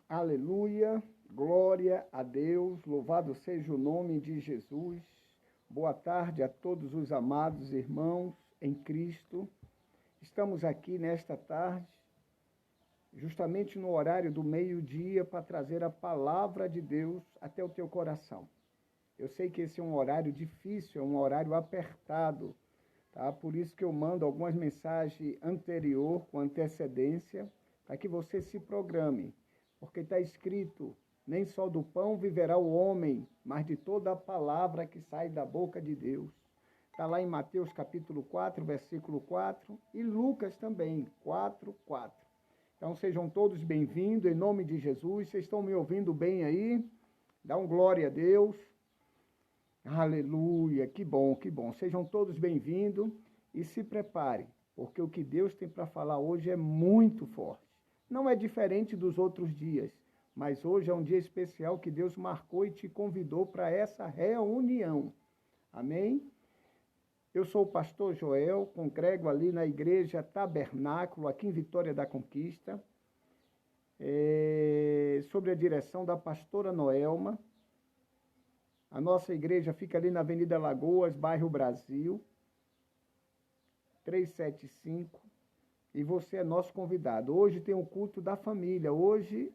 Aleluia, glória a Deus, louvado seja o nome de Jesus. Boa tarde a todos os amados irmãos em Cristo. Estamos aqui nesta tarde, justamente no horário do meio-dia, para trazer a palavra de Deus até o teu coração. Eu sei que esse é um horário difícil, é um horário apertado, tá? Por isso que eu mando algumas mensagens anterior, com antecedência, para que você se programe. Porque está escrito, nem só do pão viverá o homem, mas de toda a palavra que sai da boca de Deus. Está lá em Mateus capítulo 4, versículo 4, e Lucas também, 4:4. Então sejam todos bem-vindos, em nome de Jesus. Vocês estão me ouvindo bem aí? Dá um glória a Deus. Aleluia, que bom, que bom. Sejam todos bem-vindos e se preparem, porque o que Deus tem para falar hoje é muito forte. Não é diferente dos outros dias, mas hoje é um dia especial que Deus marcou e te convidou para essa reunião. Amém? Eu sou o pastor Joel, congrego ali na igreja Tabernáculo, aqui em Vitória da Conquista, sob a direção da pastora Noelma. A nossa igreja fica ali na Avenida Lagoas, bairro Brasil, 375. E você é nosso convidado. Hoje tem um culto da família. Hoje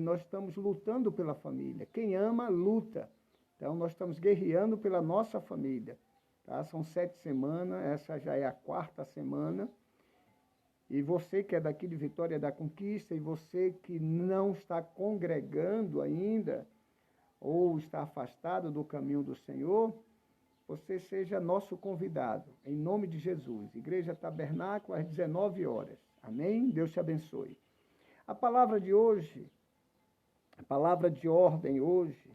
nós estamos lutando pela família. Quem ama, luta. Então, nós estamos guerreando pela nossa família. Tá? São 7 semanas, essa já é a 4ª semana. E você que é daqui de Vitória da Conquista, e você que não está congregando ainda, ou está afastado do caminho do Senhor, você seja nosso convidado, em nome de Jesus. Igreja Tabernáculo, às 19 horas. Amém? Deus te abençoe. A palavra de hoje, a palavra de ordem hoje,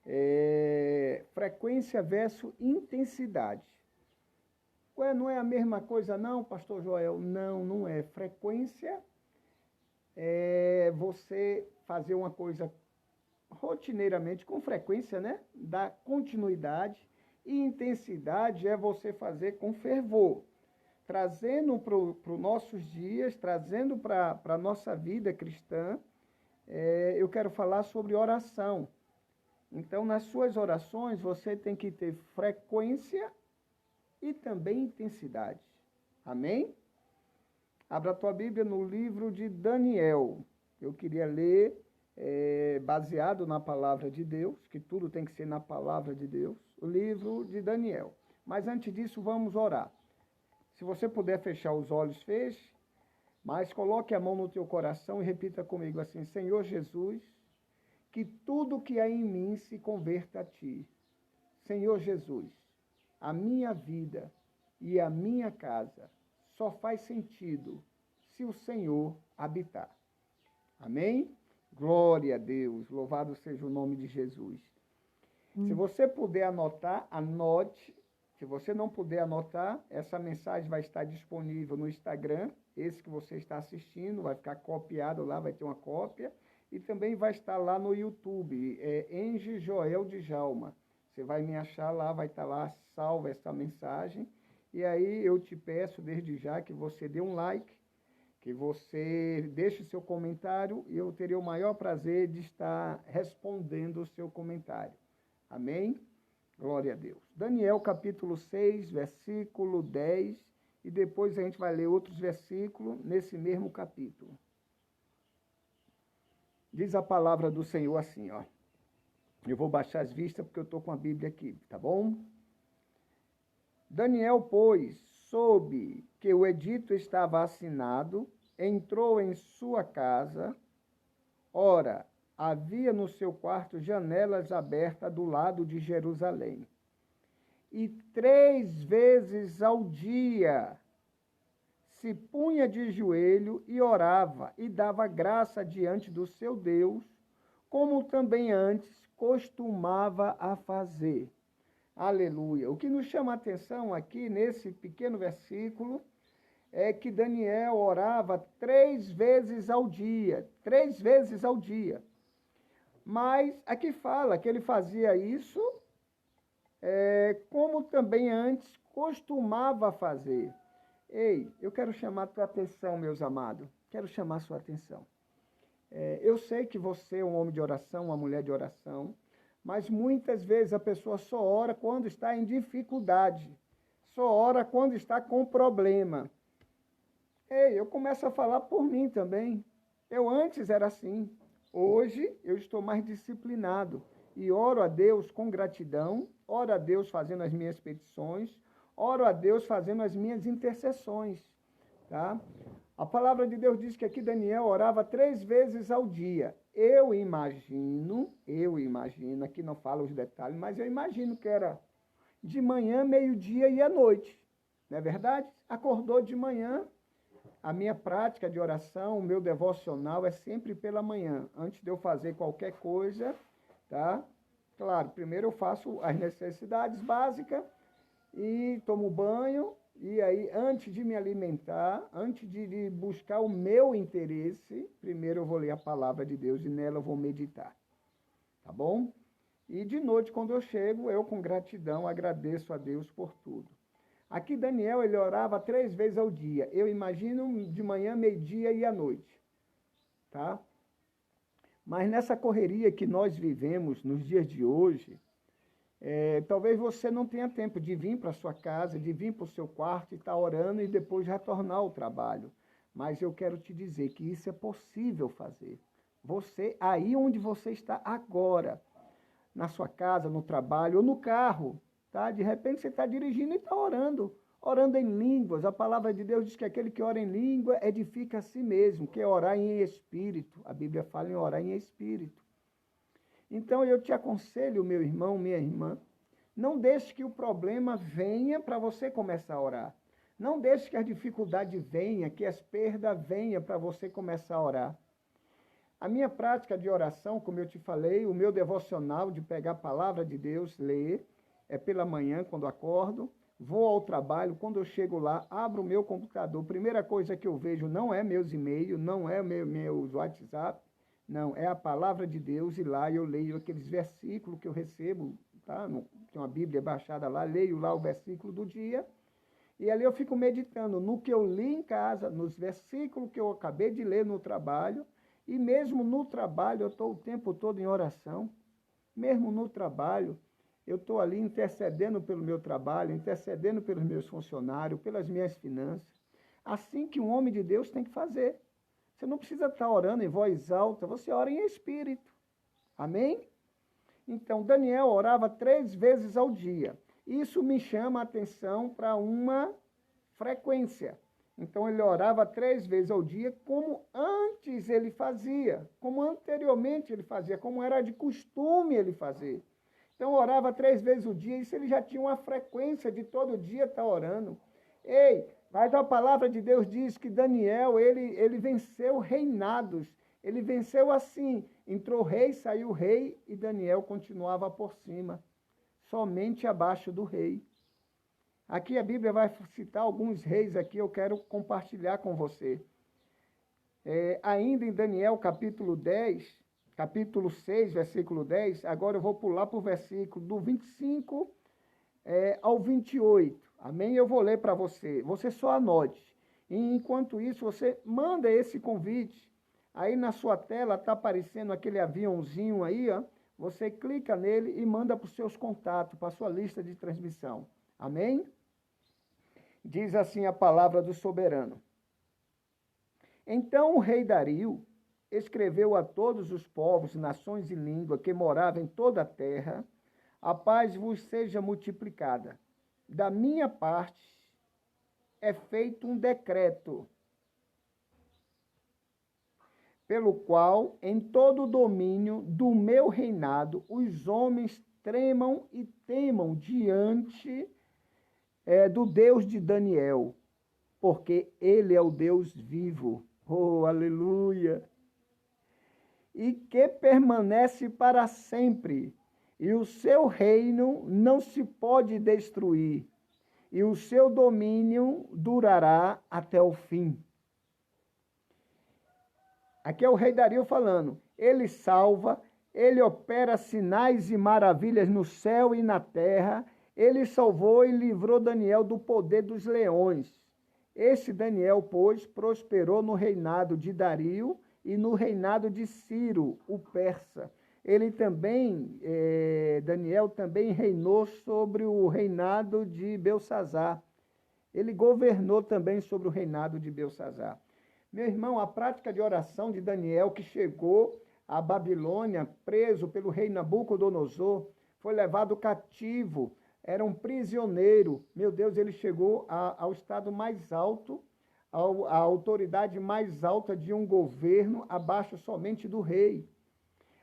é frequência versus intensidade. Ué, não é a mesma coisa não, pastor Joel? Não, não é. Frequência é você fazer uma coisa rotineiramente, com frequência, né? Dar continuidade. E intensidade é você fazer com fervor, trazendo para os nossos dias, trazendo para a nossa vida cristã. Eu quero falar sobre oração. Então, nas suas orações, você tem que ter frequência e também intensidade. Amém? Abra a tua Bíblia no livro de Daniel. Eu queria ler, baseado na palavra de Deus, que tudo tem que ser na palavra de Deus, o livro de Daniel. Mas antes disso, vamos orar. Se você puder fechar os olhos, feche, mas coloque a mão no teu coração e repita comigo assim: Senhor Jesus, que tudo que há em mim se converta a Ti. Senhor Jesus, a minha vida e a minha casa só faz sentido se o Senhor habitar. Amém? Glória a Deus, louvado seja o nome de Jesus. Se você puder anotar, anote. Se você não puder anotar, essa mensagem vai estar disponível no Instagram, esse que você está assistindo, vai ficar copiado lá, vai ter uma cópia, e também vai estar lá no YouTube, Enge Joel Djalma. Você vai me achar lá, vai estar lá salva essa mensagem, e aí eu te peço desde já que você dê um like, que você deixe seu comentário, e eu terei o maior prazer de estar respondendo o seu comentário. Amém? Glória a Deus. Daniel capítulo 6, versículo 10, e depois a gente vai ler outros versículos nesse mesmo capítulo. Diz a palavra do Senhor assim, ó. Eu vou baixar as vistas porque eu estou com a Bíblia aqui, tá bom? Daniel, pois, soube que o edito estava assinado, entrou em sua casa. Ora, havia no seu quarto janelas abertas do lado de Jerusalém. E 3 vezes ao dia se punha de joelho e orava e dava graça diante do seu Deus, como também antes costumava a fazer. Aleluia. O que nos chama a atenção aqui nesse pequeno versículo é que Daniel orava 3 vezes ao dia. 3 vezes ao dia. Mas aqui fala que ele fazia isso como também antes costumava fazer. Ei, eu quero chamar a tua atenção, meus amados. Quero chamar a sua atenção. Eu sei que você é um homem de oração, uma mulher de oração, mas muitas vezes a pessoa só ora quando está em dificuldade, só ora quando está com problema. Ei, eu começo a falar por mim também. Eu antes era assim. Hoje eu estou mais disciplinado e oro a Deus com gratidão, oro a Deus fazendo as minhas petições, oro a Deus fazendo as minhas intercessões, tá? A palavra de Deus diz que aqui Daniel orava 3 vezes ao dia. Eu imagino, aqui não fala os detalhes, mas eu imagino que era de manhã, meio-dia e à noite. Não é verdade? Acordou de manhã. A minha prática de oração, o meu devocional é sempre pela manhã, antes de eu fazer qualquer coisa, tá? Claro, primeiro eu faço as necessidades básicas e tomo banho, e aí antes de me alimentar, antes de buscar o meu interesse, primeiro eu vou ler a palavra de Deus e nela eu vou meditar, tá bom? E de noite, quando eu chego, eu com gratidão agradeço a Deus por tudo. Aqui Daniel, ele orava 3 vezes ao dia. Eu imagino de manhã, meio-dia e à noite. Tá? Mas nessa correria que nós vivemos nos dias de hoje, talvez você não tenha tempo de vir para a sua casa, de vir para o seu quarto e estar orando e depois retornar ao trabalho. Mas eu quero te dizer que isso é possível fazer. Você, aí onde você está agora, na sua casa, no trabalho ou no carro, tá? De repente você está dirigindo e está orando em línguas. A palavra de Deus diz que aquele que ora em língua edifica a si mesmo, que é orar em espírito. A Bíblia fala em orar em espírito. Então eu te aconselho, meu irmão, minha irmã, não deixe que o problema venha para você começar a orar. Não deixe que a dificuldade venha, que as perdas venham para você começar a orar. A minha prática de oração, como eu te falei, o meu devocional de pegar a palavra de Deus, ler, é pela manhã, quando acordo, vou ao trabalho, quando eu chego lá, abro o meu computador, primeira coisa que eu vejo não é meus e-mails, não é meus WhatsApp, não, é a palavra de Deus, e lá eu leio aqueles versículos que eu recebo, tá? Tem uma Bíblia baixada lá, leio lá o versículo do dia, e ali eu fico meditando no que eu li em casa, nos versículos que eu acabei de ler no trabalho, e mesmo no trabalho eu estou o tempo todo em oração, mesmo no trabalho, eu estou ali intercedendo pelo meu trabalho, intercedendo pelos meus funcionários, pelas minhas finanças. Assim que um homem de Deus tem que fazer. Você não precisa estar orando em voz alta, você ora em espírito. Amém? Então, Daniel orava 3 vezes ao dia. Isso me chama a atenção para uma frequência. Então, ele orava 3 vezes ao dia, como antes ele fazia, como anteriormente ele fazia, como era de costume ele fazer. Então, orava 3 vezes ao dia, isso ele já tinha uma frequência de todo dia estar orando. Ei, mas a palavra de Deus diz que Daniel, ele venceu reinados, ele venceu assim, entrou rei, saiu rei, e Daniel continuava por cima, somente abaixo do rei. Aqui a Bíblia vai citar alguns reis aqui, eu quero compartilhar com você. Ainda em Daniel capítulo 10, capítulo 6, versículo 10, agora eu vou pular para o versículo do 25 ao 28. Amém? Eu vou ler para você. Você só anote. E enquanto isso, você manda esse convite. Aí na sua tela está aparecendo aquele aviãozinho aí, ó. Você clica nele e manda para os seus contatos, para a sua lista de transmissão. Amém? Diz assim a palavra do soberano. Então o rei Dario escreveu a todos os povos, nações e línguas que moravam em toda a terra: a paz vos seja multiplicada. Da minha parte é feito um decreto, pelo qual, em todo o domínio do meu reinado, os homens tremam e temam diante do Deus de Daniel, porque ele é o Deus vivo. Oh, aleluia! E que permanece para sempre, e o seu reino não se pode destruir, e o seu domínio durará até o fim. Aqui é o rei Dario falando. Ele salva, ele opera sinais e maravilhas no céu e na terra. Ele salvou e livrou Daniel do poder dos leões. Esse Daniel, pois, prosperou no reinado de Dario e no reinado de Ciro, o persa. Ele também, Daniel também reinou sobre o reinado de Belsassar. Ele governou também sobre o reinado de Belsassar. Meu irmão, a prática de oração de Daniel, que chegou à Babilônia, preso pelo rei Nabucodonosor, foi levado cativo, era um prisioneiro. Meu Deus, ele chegou ao estado mais alto, à autoridade mais alta de um governo, abaixo somente do rei.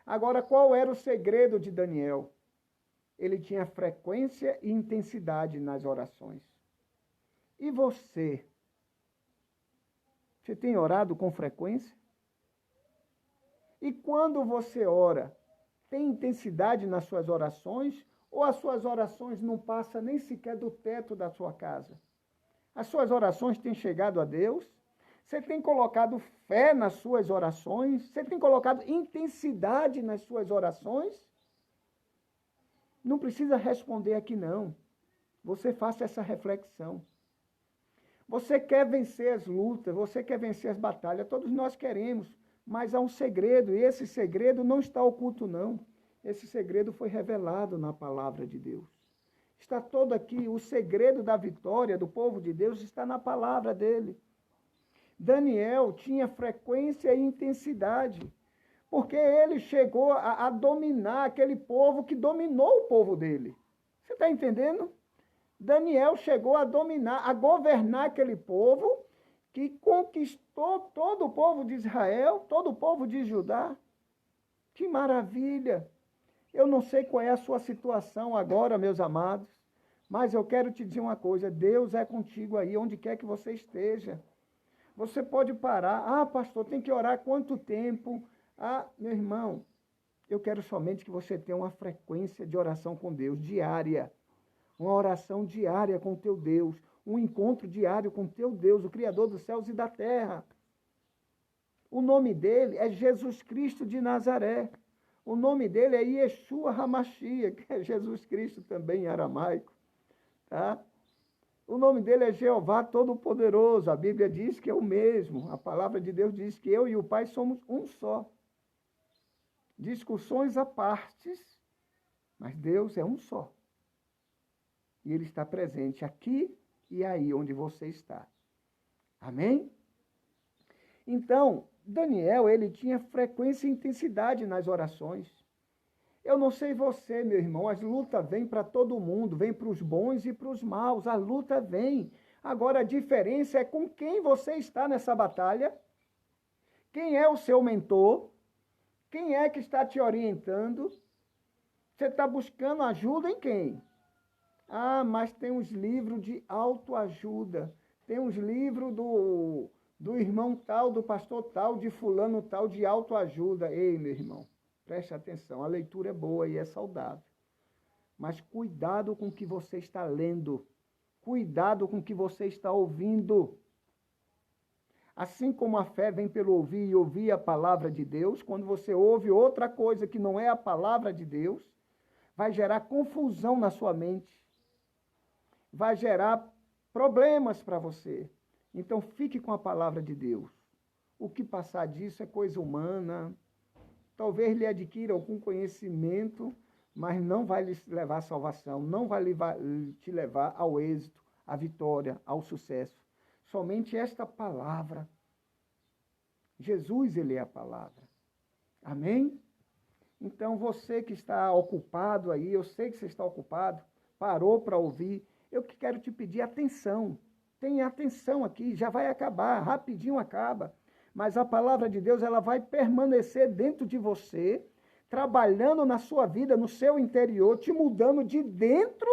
Agora, qual era o segredo de Daniel? Ele tinha frequência e intensidade nas orações. E você? Você tem orado com frequência? E quando você ora, tem intensidade nas suas orações ou as suas orações não passam nem sequer do teto da sua casa? As suas orações têm chegado a Deus? Você tem colocado fé nas suas orações? Você tem colocado intensidade nas suas orações? Não precisa responder aqui não. Você faça essa reflexão. Você quer vencer as lutas, você quer vencer as batalhas, todos nós queremos, mas há um segredo, e esse segredo não está oculto não. Esse segredo foi revelado na palavra de Deus. Está todo aqui, o segredo da vitória do povo de Deus está na palavra dele. Daniel tinha frequência e intensidade, porque ele chegou a dominar aquele povo que dominou o povo dele. Você está entendendo? Daniel chegou a dominar, a governar aquele povo que conquistou todo o povo de Israel, todo o povo de Judá. Que maravilha! Eu não sei qual é a sua situação agora, meus amados, mas eu quero te dizer uma coisa, Deus é contigo aí, onde quer que você esteja. Você pode parar, pastor, tem que orar quanto tempo? Meu irmão, eu quero somente que você tenha uma frequência de oração com Deus, diária. Uma oração diária com o teu Deus, um encontro diário com o teu Deus, o Criador dos céus e da terra. O nome dele é Jesus Cristo de Nazaré. O nome dele é Yeshua HaMashiach, que é Jesus Cristo também em aramaico. Tá? O nome dele é Jeová Todo-Poderoso. A Bíblia diz que é o mesmo. A palavra de Deus diz que eu e o Pai somos um só. Discussões à partes, mas Deus é um só. E ele está presente aqui e aí onde você está. Amém? Então, Daniel, ele tinha frequência e intensidade nas orações. Eu não sei você, meu irmão, as lutas vêm para todo mundo, vêm para os bons e para os maus, a luta vem. Agora, a diferença é com quem você está nessa batalha, quem é o seu mentor, quem é que está te orientando, você está buscando ajuda em quem? Mas tem uns livros de autoajuda, tem uns livros do irmão tal, do pastor tal, de fulano tal, de autoajuda. Ei, meu irmão, preste atenção, a leitura é boa e é saudável. Mas cuidado com o que você está lendo, cuidado com o que você está ouvindo. Assim como a fé vem pelo ouvir e ouvir a palavra de Deus, quando você ouve outra coisa que não é a palavra de Deus, vai gerar confusão na sua mente. Vai gerar problemas para você. Então, fique com a palavra de Deus. O que passar disso é coisa humana. Talvez lhe adquira algum conhecimento, mas não vai lhe levar à salvação, não vai te levar ao êxito, à vitória, ao sucesso. Somente esta palavra. Jesus, ele é a palavra. Amém? Então, você que está ocupado aí, eu sei que você está ocupado, parou para ouvir, eu que quero te pedir atenção. Tenha atenção aqui, já vai acabar, rapidinho acaba. Mas a palavra de Deus, ela vai permanecer dentro de você, trabalhando na sua vida, no seu interior, te mudando de dentro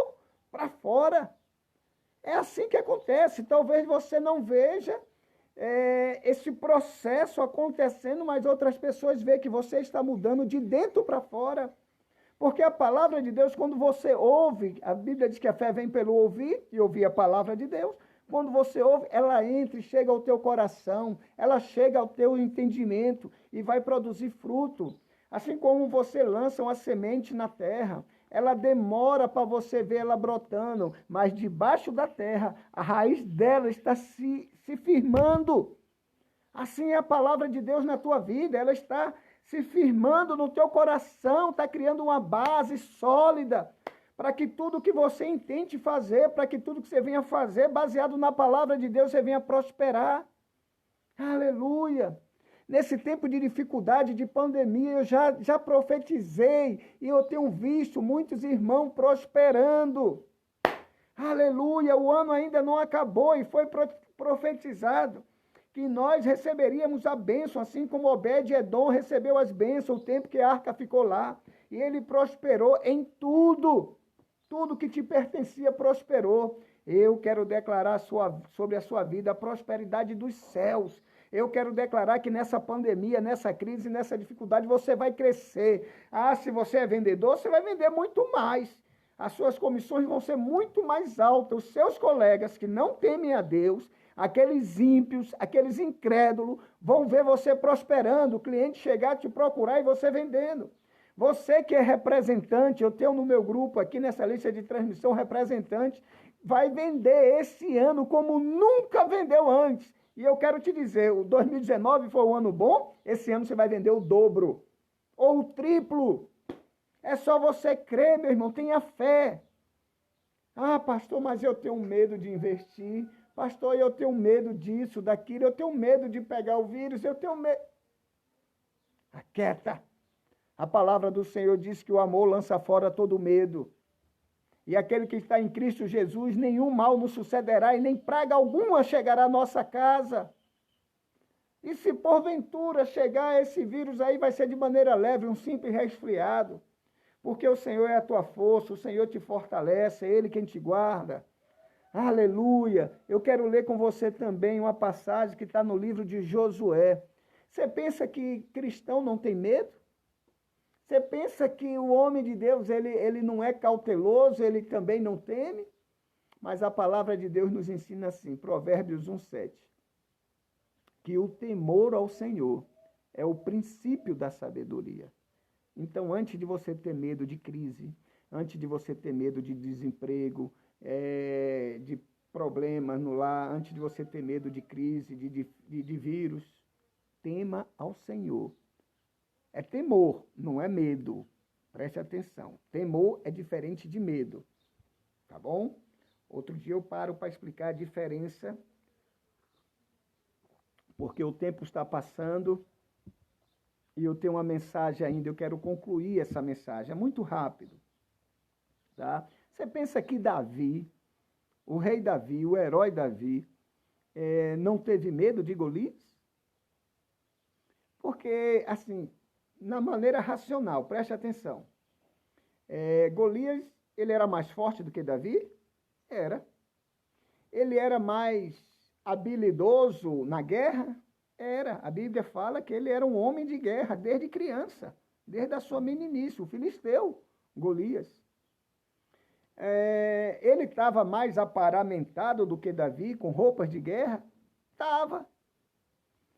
para fora. É assim que acontece. Talvez você não veja esse processo acontecendo, mas outras pessoas veem que você está mudando de dentro para fora. Porque a palavra de Deus, quando você ouve, a Bíblia diz que a fé vem pelo ouvir, e ouvir a palavra de Deus. Quando você ouve, ela entra e chega ao teu coração, ela chega ao teu entendimento e vai produzir fruto. Assim como você lança uma semente na terra, ela demora para você ver ela brotando, mas debaixo da terra, a raiz dela está se firmando. Assim é a palavra de Deus na tua vida, ela está se firmando no teu coração, está criando uma base sólida para que tudo que você intente fazer, para que tudo que você venha fazer, baseado na palavra de Deus, você venha prosperar. Aleluia! Nesse tempo de dificuldade, de pandemia, eu já profetizei e eu tenho visto muitos irmãos prosperando. Aleluia! O ano ainda não acabou e foi profetizado que nós receberíamos a bênção, assim como Obed-Edom recebeu as bênçãos, o tempo que a arca ficou lá. E ele prosperou em tudo. Tudo que te pertencia prosperou. Eu quero declarar sobre a sua vida a prosperidade dos céus. Eu quero declarar que nessa pandemia, nessa crise, nessa dificuldade, você vai crescer. Ah, se você é vendedor, você vai vender muito mais. As suas comissões vão ser muito mais altas. Os seus colegas que não temem a Deus, aqueles ímpios, aqueles incrédulos, vão ver você prosperando, o cliente chegar a te procurar e você vendendo. Você que é representante, eu tenho no meu grupo aqui nessa lista de transmissão representante, vai vender esse ano como nunca vendeu antes. E eu quero te dizer, o 2019 foi um ano bom, esse ano você vai vender o dobro ou o triplo. É só você crer, meu irmão, tenha fé. Ah, pastor, mas eu tenho medo de investir. Pastor, eu tenho medo disso, daquilo, eu tenho medo de pegar o vírus, eu tenho medo. Aquieta. A palavra do Senhor diz que o amor lança fora todo medo. E aquele que está em Cristo Jesus, nenhum mal nos sucederá e nem praga alguma chegará à nossa casa. E se porventura chegar esse vírus aí, vai ser de maneira leve, um simples resfriado. Porque o Senhor é a tua força, o Senhor te fortalece, é Ele quem te guarda. Aleluia! Eu quero ler com você também uma passagem que está no livro de Josué. Você pensa que cristão não tem medo? Você pensa que o homem de Deus, ele não é cauteloso, ele também não teme? Mas a palavra de Deus nos ensina assim, Provérbios 1:7, que o temor ao Senhor é o princípio da sabedoria. Então, antes de você ter medo de crise, antes de você ter medo de desemprego, de problemas no lar, antes de você ter medo de crise, de vírus, tema ao Senhor. É temor, não é medo. Preste atenção. Temor é diferente de medo. Tá bom? Outro dia eu paro para explicar a diferença, porque o tempo está passando e eu tenho uma mensagem ainda. Eu quero concluir essa mensagem. É muito rápido. Tá? Você pensa que Davi, o rei Davi, o herói Davi, não teve medo de Golias? Porque, assim, na maneira racional, preste atenção. Golias, ele era mais forte do que Davi? Era. Ele era mais habilidoso na guerra? Era. A Bíblia fala que ele era um homem de guerra desde criança, desde a sua meninice, o filisteu, Golias. Ele estava mais aparamentado do que Davi, com roupas de guerra? Estava.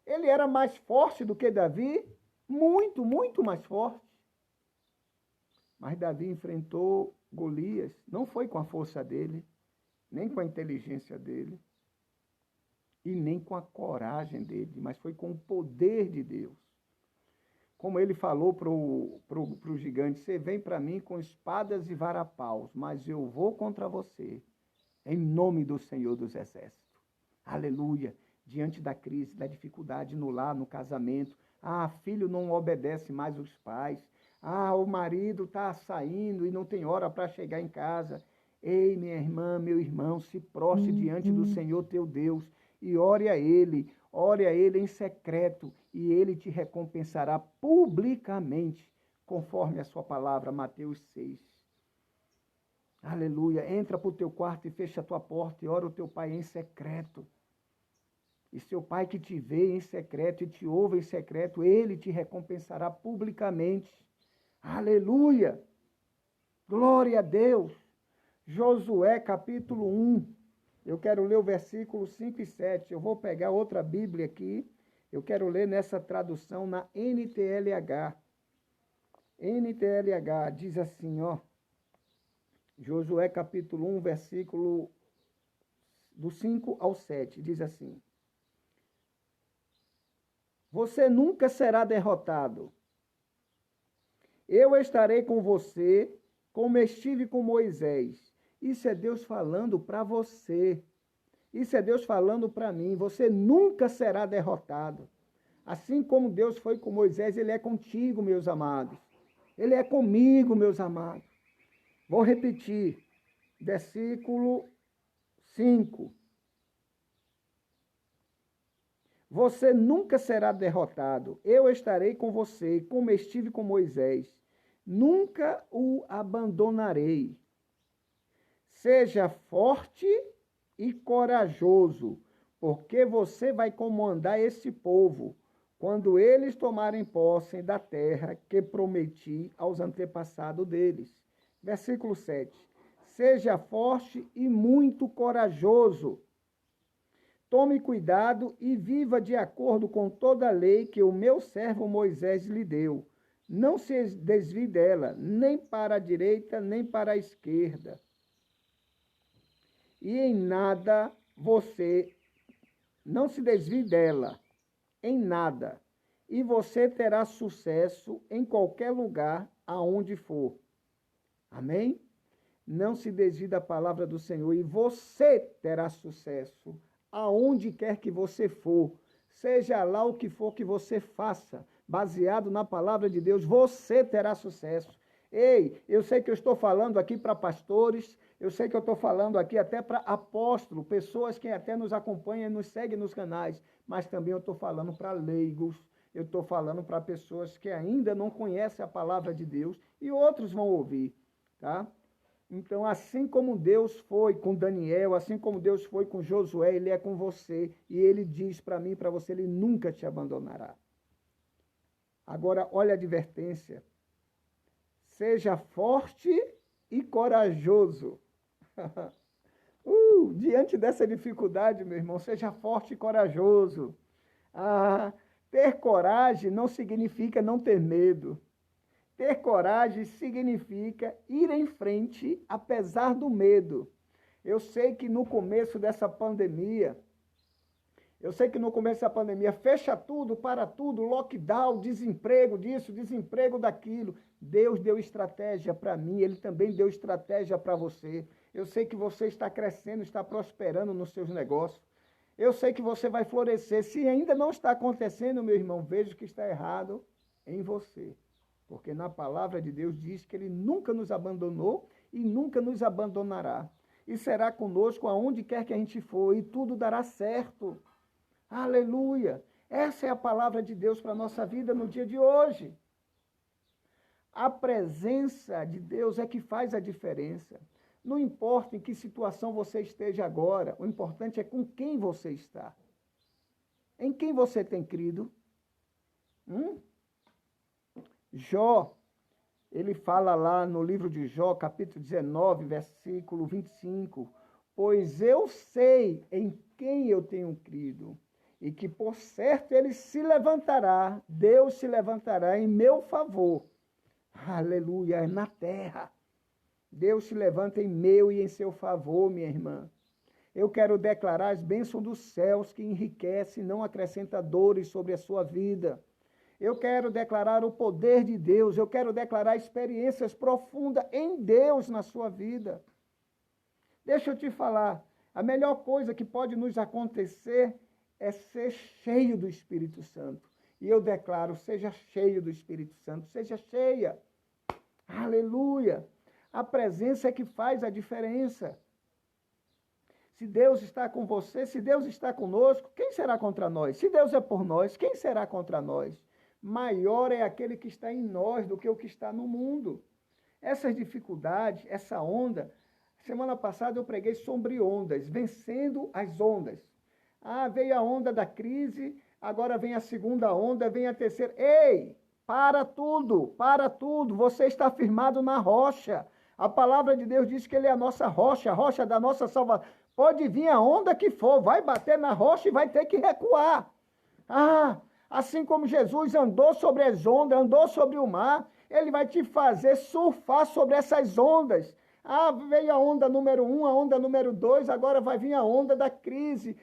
Ele era mais forte do que Davi? Muito, muito mais forte. Mas Davi enfrentou Golias, não foi com a força dele, nem com a inteligência dele, e nem com a coragem dele, mas foi com o poder de Deus. Como ele falou para o gigante, você vem para mim com espadas e varapaus, mas eu vou contra você, em nome do Senhor dos Exércitos. Aleluia! Diante da crise, da dificuldade no lar, no casamento, filho não obedece mais os pais, o marido está saindo e não tem hora para chegar em casa. Ei, minha irmã, meu irmão, se prostre diante do Senhor teu Deus e ore a Ele em secreto e Ele te recompensará publicamente, conforme a sua palavra, Mateus 6. Aleluia, entra para o teu quarto e fecha a tua porta e ora o teu pai em secreto. E seu pai que te vê em secreto e te ouve em secreto, ele te recompensará publicamente. Aleluia! Glória a Deus! Josué capítulo 1. Eu quero ler o versículo 5 e 7. Eu vou pegar outra Bíblia aqui. Eu quero ler nessa tradução na NTLH. NTLH diz assim, ó. Josué capítulo 1, versículo do 5 ao 7. Diz assim. Você nunca será derrotado. Eu estarei com você, como estive com Moisés. Isso é Deus falando para você. Isso é Deus falando para mim. Você nunca será derrotado. Assim como Deus foi com Moisés, Ele é contigo, meus amados. Ele é comigo, meus amados. Vou repetir. Versículo 5. Você nunca será derrotado. Eu estarei com você, como estive com Moisés. Nunca o abandonarei. Seja forte e corajoso, porque você vai comandar esse povo quando eles tomarem posse da terra que prometi aos antepassados deles. Versículo 7. Seja forte e muito corajoso. Tome cuidado e viva de acordo com toda a lei que o meu servo Moisés lhe deu. Não se desvie dela, nem para a direita, nem para a esquerda. E em nada você não se desvie dela, em nada. E você terá sucesso em qualquer lugar aonde for. Amém? Não se desvie da palavra do Senhor e você terá sucesso aonde quer que você for. Seja lá o que for que você faça, baseado na palavra de Deus, você terá sucesso. Ei, eu sei que eu estou falando aqui para pastores, eu sei que eu estou falando aqui até para apóstolos, pessoas que até nos acompanham e nos seguem nos canais, mas também eu estou falando para leigos, eu estou falando para pessoas que ainda não conhecem a palavra de Deus e outros vão ouvir, tá? Então, assim como Deus foi com Daniel, assim como Deus foi com Josué, Ele é com você. E Ele diz para mim e para você, Ele nunca te abandonará. Agora, olha a advertência. Seja forte e corajoso. Diante dessa dificuldade, meu irmão, seja forte e corajoso. Ter coragem não significa não ter medo. Ter coragem significa ir em frente, apesar do medo. Eu sei que no começo dessa pandemia, fecha tudo, para tudo, lockdown, desemprego disso, desemprego daquilo. Deus deu estratégia para mim, Ele também deu estratégia para você. Eu sei que você está crescendo, está prosperando nos seus negócios. Eu sei que você vai florescer. Se ainda não está acontecendo, meu irmão, veja que está errado em você. Porque na palavra de Deus diz que Ele nunca nos abandonou e nunca nos abandonará. E será conosco aonde quer que a gente for, e tudo dará certo. Aleluia! Essa é a palavra de Deus para a nossa vida no dia de hoje. A presença de Deus é que faz a diferença. Não importa em que situação você esteja agora, o importante é com quem você está. Em quem você tem crido? Jó, ele fala lá no livro de Jó, capítulo 19, versículo 25, pois eu sei em quem eu tenho crido, e que por certo ele se levantará, Deus se levantará em meu favor. Aleluia, na terra. Deus se levanta em meu e em seu favor, minha irmã. Eu quero declarar as bênçãos dos céus que enriquece e não acrescenta dores sobre a sua vida. Eu quero declarar o poder de Deus, eu quero declarar experiências profundas em Deus na sua vida. Deixa eu te falar, a melhor coisa que pode nos acontecer é ser cheio do Espírito Santo. E eu declaro, seja cheio do Espírito Santo, seja cheia. Aleluia! A presença é que faz a diferença. Se Deus está com você, se Deus está conosco, quem será contra nós? Se Deus é por nós, quem será contra nós? Maior é aquele que está em nós do que o que está no mundo. Essas dificuldades, essa onda, semana passada eu preguei sobre ondas, vencendo as ondas. Veio a onda da crise, agora vem a segunda onda, vem a terceira. Ei, para tudo, você está firmado na rocha. A palavra de Deus diz que Ele é a nossa rocha, a rocha da nossa salvação. Pode vir a onda que for, vai bater na rocha e vai ter que recuar. Assim como Jesus andou sobre as ondas, andou sobre o mar, Ele vai te fazer surfar sobre essas ondas. Veio a onda número 1, a onda número 2, agora vai vir a onda da crise.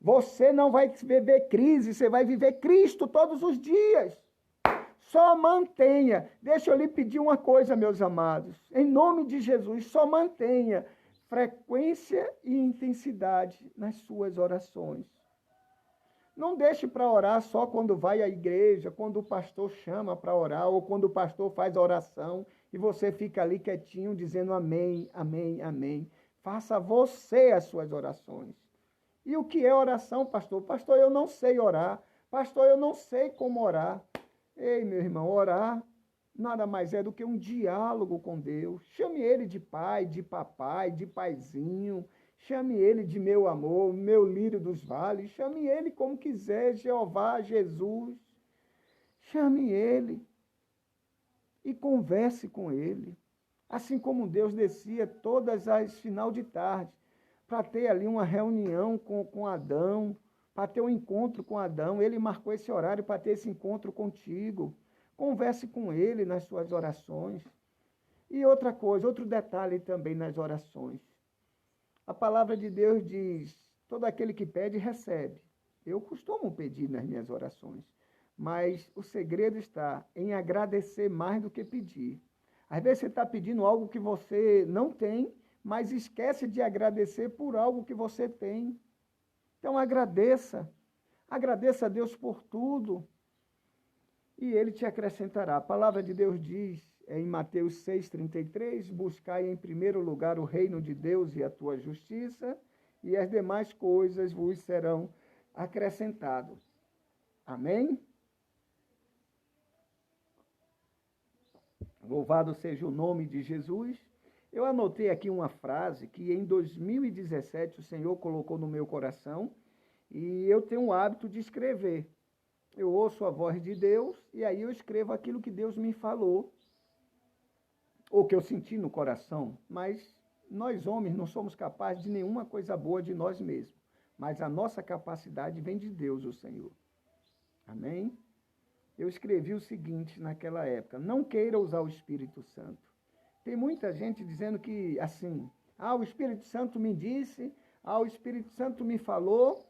Você não vai viver crise, você vai viver Cristo todos os dias. Só mantenha. Deixa eu lhe pedir uma coisa, meus amados. Em nome de Jesus, só mantenha frequência e intensidade nas suas orações. Não deixe para orar só quando vai à igreja, quando o pastor chama para orar, ou quando o pastor faz a oração e você fica ali quietinho dizendo amém, amém, amém. Faça você as suas orações. E o que é oração, pastor? Pastor, eu não sei orar. Pastor, eu não sei como orar. Ei, meu irmão, orar nada mais é do que um diálogo com Deus. Chame ele de pai, de papai, de paizinho. Chame ele de meu amor, meu lírio dos vales. Chame ele como quiser, Jeová, Jesus. Chame ele e converse com ele. Assim como Deus descia todas as final de tarde para ter ali uma reunião com Adão, para ter um encontro com Adão. Ele marcou esse horário para ter esse encontro contigo. Converse com ele nas suas orações. E outra coisa, outro detalhe também nas orações. A palavra de Deus diz, todo aquele que pede, recebe. Eu costumo pedir nas minhas orações, mas o segredo está em agradecer mais do que pedir. Às vezes você está pedindo algo que você não tem, mas esquece de agradecer por algo que você tem. Então agradeça. Agradeça a Deus por tudo. E Ele te acrescentará. A palavra de Deus diz, em Mateus 6,33, buscai em primeiro lugar o reino de Deus e a tua justiça, e as demais coisas vos serão acrescentadas. Amém? Louvado seja o nome de Jesus. Eu anotei aqui uma frase que em 2017 o Senhor colocou no meu coração e eu tenho o hábito de escrever. Eu ouço a voz de Deus e aí eu escrevo aquilo que Deus me falou ou que eu senti no coração. Mas nós homens não somos capazes de nenhuma coisa boa de nós mesmos. Mas a nossa capacidade vem de Deus, o Senhor. Amém? Eu escrevi o seguinte naquela época: não queira usar o Espírito Santo. Tem muita gente dizendo que, assim, o Espírito Santo me disse, o Espírito Santo me falou.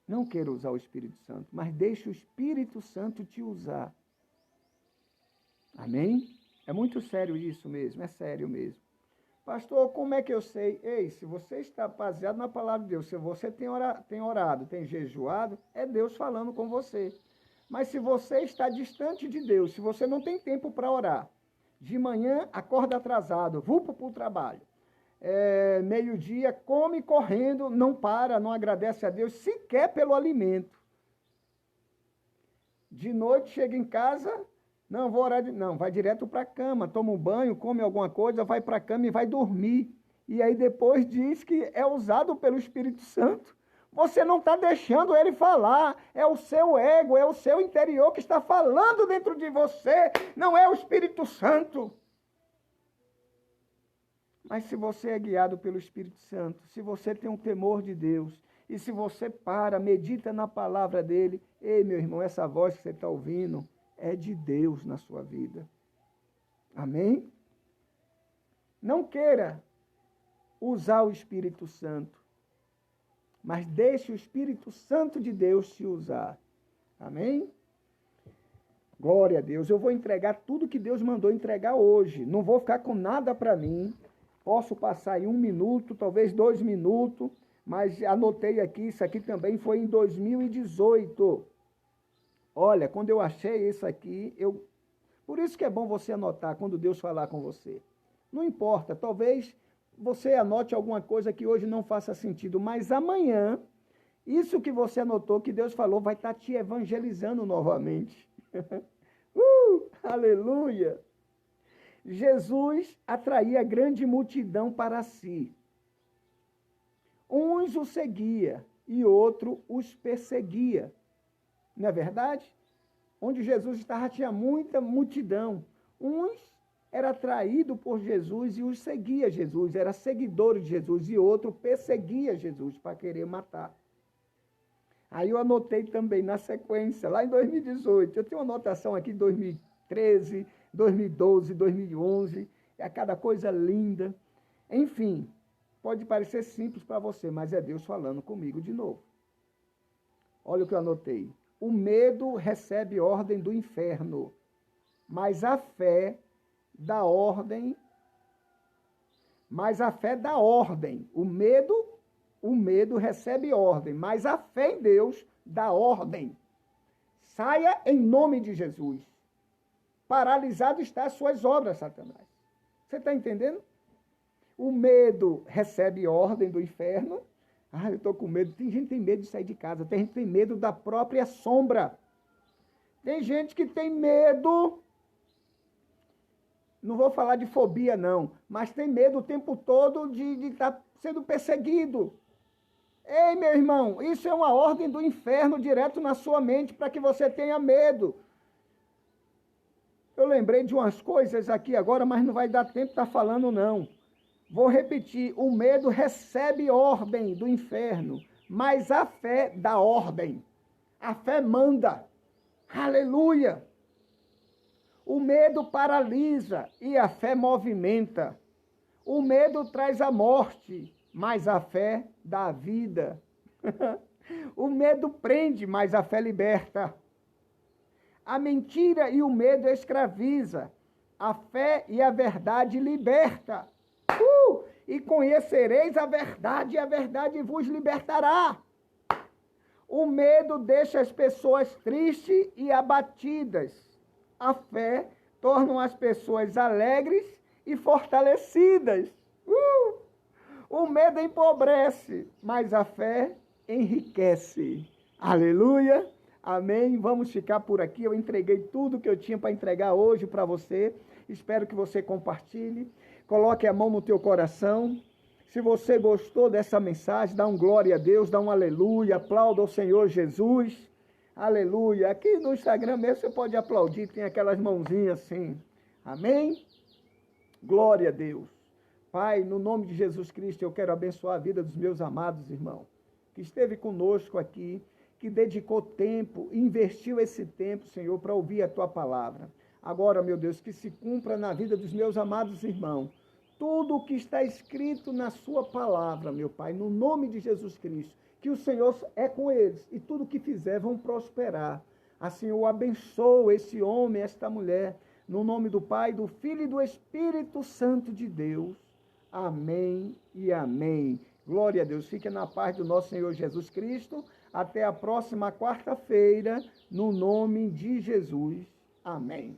Não queira usar o Espírito Santo, mas deixe o Espírito Santo te usar. Amém? É muito sério isso mesmo, é sério mesmo. Pastor, como é que eu sei? Ei, se você está baseado na palavra de Deus, se você tem orado, tem jejuado, é Deus falando com você. Mas se você está distante de Deus, se você não tem tempo para orar, de manhã acorda atrasado, vulpa para o trabalho, meio-dia come correndo, não para, não agradece a Deus, sequer pelo alimento. De noite chega em casa, não, vou orar, não, vai direto para a cama, toma um banho, come alguma coisa, vai para a cama e vai dormir. E aí depois diz que é usado pelo Espírito Santo. Você não está deixando ele falar, é o seu ego, é o seu interior que está falando dentro de você, não é o Espírito Santo. Mas se você é guiado pelo Espírito Santo, se você tem um temor de Deus, e se você medita na palavra dele, ei, meu irmão, essa voz que você está ouvindo é de Deus na sua vida. Amém? Não queira usar o Espírito Santo, mas deixe o Espírito Santo de Deus te usar. Amém? Glória a Deus. Eu vou entregar tudo que Deus mandou entregar hoje. Não vou ficar com nada para mim. Posso passar em 1 minuto, talvez 2 minutos, mas anotei aqui, isso aqui também foi em 2018. Olha, quando eu achei isso aqui, por isso que é bom você anotar quando Deus falar com você. Não importa, talvez você anote alguma coisa que hoje não faça sentido, mas amanhã, isso que você anotou, que Deus falou, vai estar te evangelizando novamente. Aleluia! Jesus atraía grande multidão para si. Uns o seguia e outro os perseguia. Não é verdade? Onde Jesus estava tinha muita multidão. Uns era atraído por Jesus e os seguia Jesus, era seguidor de Jesus, e outro perseguia Jesus para querer matar. Aí eu anotei também na sequência, lá em 2018, eu tenho uma anotação aqui de 2013, 2012, 2011, é cada coisa linda. Enfim, Pode parecer simples para você, mas é Deus falando comigo de novo. Olha o que eu anotei. O medo recebe ordem do inferno, mas a fé dá ordem. O medo recebe ordem, mas a fé em Deus dá ordem. Saia em nome de Jesus. Paralisado está as suas obras, Satanás. Você está entendendo? O medo recebe ordem do inferno. Eu estou com medo. Tem gente que tem medo de sair de casa. Tem gente que tem medo da própria sombra. Tem gente que tem medo. Não vou falar de fobia, não. Mas tem medo o tempo todo de estar sendo perseguido. Ei, meu irmão, isso é uma ordem do inferno direto na sua mente para que você tenha medo. Eu lembrei de umas coisas aqui agora, mas não vai dar tempo de estar falando, não. Vou repetir, o medo recebe ordem do inferno, mas a fé dá ordem. A fé manda. Aleluia! O medo paralisa e a fé movimenta. O medo traz a morte, mas a fé dá a vida. O medo prende, mas a fé liberta. A mentira e o medo escraviza. A fé e a verdade liberta. E conhecereis a verdade vos libertará. O medo deixa as pessoas tristes e abatidas. A fé torna as pessoas alegres e fortalecidas. O medo empobrece, mas a fé enriquece. Aleluia! Amém? Vamos ficar por aqui. Eu entreguei tudo que eu tinha para entregar hoje para você. Espero que você compartilhe. Coloque a mão no teu coração. Se você gostou dessa mensagem, dá um glória a Deus, dá um aleluia, aplauda ao Senhor Jesus. Aleluia. Aqui no Instagram mesmo você pode aplaudir, tem aquelas mãozinhas assim. Amém? Glória a Deus. Pai, no nome de Jesus Cristo, eu quero abençoar a vida dos meus amados irmãos, que esteve conosco aqui, que dedicou tempo, investiu esse tempo, Senhor, para ouvir a Tua palavra. Agora, meu Deus, que se cumpra na vida dos meus amados irmãos tudo o que está escrito na Sua palavra, meu Pai, no nome de Jesus Cristo, que o Senhor é com eles e tudo o que fizer vão prosperar. Assim eu abençoo esse homem, esta mulher, no nome do Pai, do Filho e do Espírito Santo de Deus. Amém e amém. Glória a Deus. Fique na paz do nosso Senhor Jesus Cristo. Até a próxima quarta-feira, no nome de Jesus. Amém.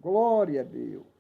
Glória a Deus.